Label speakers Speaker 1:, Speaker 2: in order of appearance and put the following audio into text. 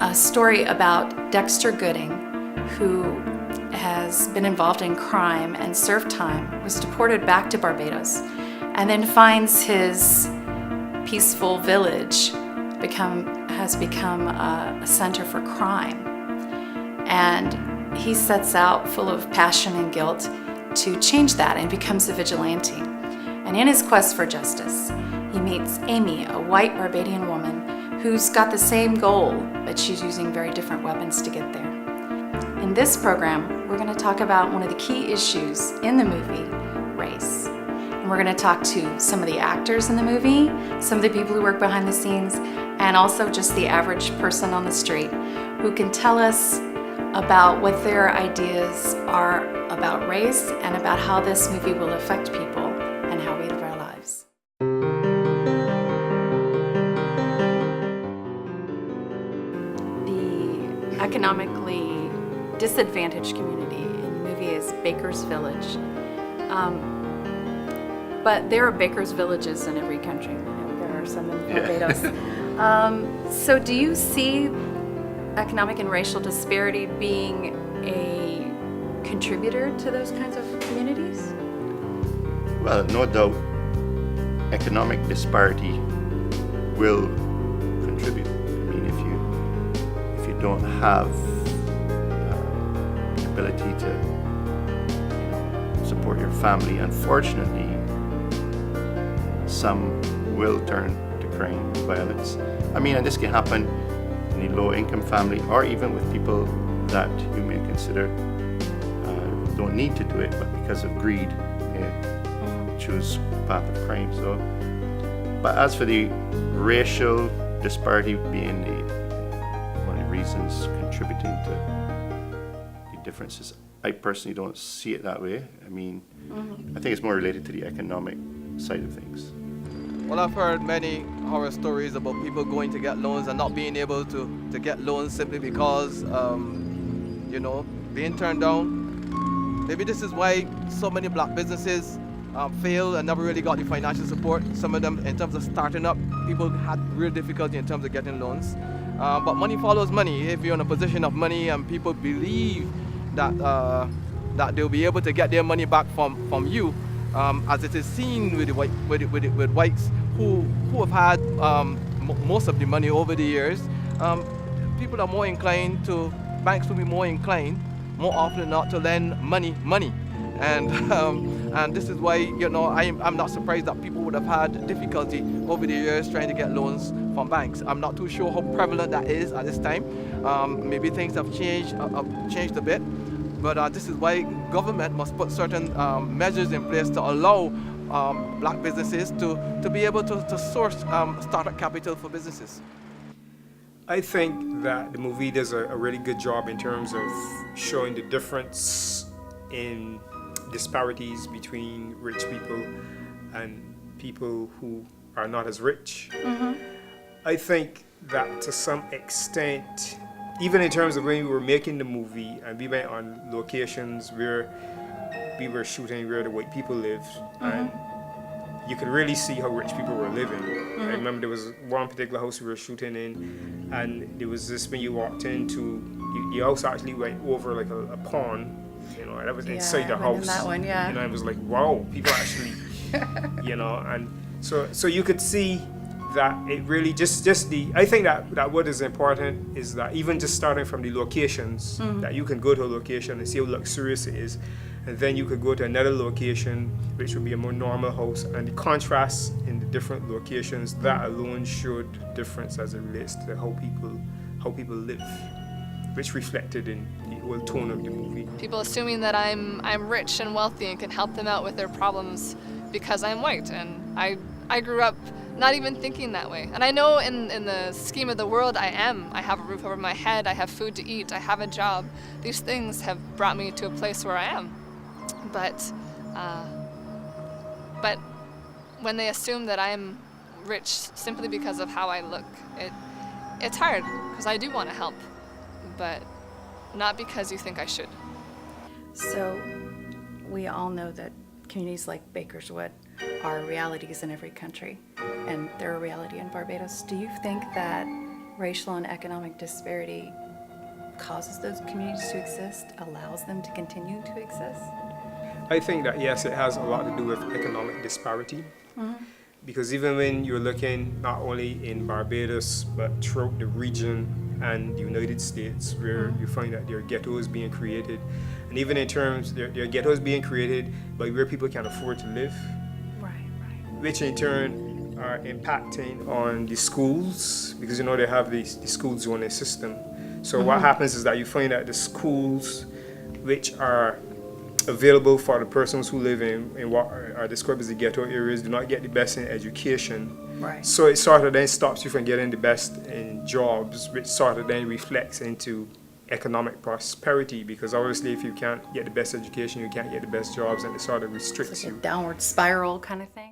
Speaker 1: a story about Dexter Gooding, who has been involved in crime and served time, was deported back to Barbados, and then finds his peaceful village has become a center for crime. And he sets out full of passion and guilt to change that and becomes a vigilante. And in his quest for justice, he meets Amy, a white Barbadian woman who's got the same goal, but she's using very different weapons to get there. In this program, we're going to talk about one of the key issues in the movie, race. And we're going to talk to some of the actors in the movie, some of the people who work behind the scenes, and also just the average person on the street who can tell us about what their ideas are about race and about how this movie will affect people and how we live our lives. The economically disadvantaged community in the movie is Baker's Village. But there are Baker's villages in every country. There are some in Barbados. So do you see economic and racial disparity being a contributor to those kinds of communities?
Speaker 2: Well, no doubt economic disparity will contribute. I mean, if you don't have the ability to support your family, unfortunately, some will turn to crime, violence. I mean, and this can happen in a low-income family or even with people that you may consider don't need to do it, but because of greed, may choose the path of crime. So, but as for the racial disparity being one of the reasons contributing to the differences, I personally don't see it that way. I mean, I think it's more related to the economic side of things.
Speaker 3: Well, I've heard many horror stories about people going to get loans and not being able to get loans simply because, being turned down. Maybe this is why so many black businesses fail and never really got the financial support. Some of them, in terms of starting up, people had real difficulty in terms of getting loans. But money follows money. If you're in a position of money and people believe that they'll be able to get their money back from you, as it is seen with whites who have had most of the money over the years, people are more inclined to, banks will be more inclined, more often than not, to lend money. And this is why, I'm not surprised that people would have had difficulty over the years trying to get loans from banks. I'm not too sure how prevalent that is at this time. Maybe things have changed a bit. But this is why government must put certain measures in place to allow black businesses to be able to source startup capital for businesses.
Speaker 4: I think that the movie does a really good job in terms of showing the difference in disparities between rich people and people who are not as rich. I think that to some extent, even in terms of when we were making the movie and we went on locations where we were shooting where the white people lived, and you could really see how rich people were living. I remember there was one particular house we were shooting in, and there was this, when you walked into, the house actually went over like a pond, that was inside the house.
Speaker 1: That one, yeah.
Speaker 4: And I was like, wow, people actually, and so you could see that it really I think that what is important is that even just starting from the locations, that you can go to a location and see how luxurious it is, and then you could go to another location which would be a more normal house, and the contrast in the different locations, that alone showed difference as it relates to how people live, which reflected in the whole tone of the movie.
Speaker 5: People assuming that I'm rich and wealthy and can help them out with their problems because I'm white, and I grew up not even thinking that way. And I know in the scheme of the world I have a roof over my head, I have food to eat, I have a job. These things have brought me to a place where I am. But when they assume that I'm rich simply because of how I look, it's hard, because I do want to help, but not because you think I should.
Speaker 1: So we all know that communities like Bakerswood are realities in every country, and they're a reality in Barbados. Do you think that racial and economic disparity causes those communities to exist, allows them to continue to exist?
Speaker 4: I think that yes, it has a lot to do with economic disparity. Because even when you're looking not only in Barbados but throughout the region and the United States, where you find that there are ghettos being created, and even in terms there are ghettos being created by where people can afford to live, which in turn are impacting on the schools, because they have the school zoning system. So what happens is that you find that the schools which are available for the persons who live in what are described as the ghetto areas do not get the best in education.
Speaker 1: Right.
Speaker 4: So it sort of then stops you from getting the best in jobs, which sort of then reflects into economic prosperity, because obviously if you can't get the best education, you can't get the best jobs, and it sort of restricts
Speaker 1: It's like a
Speaker 4: you.
Speaker 1: downward spiral kind of thing.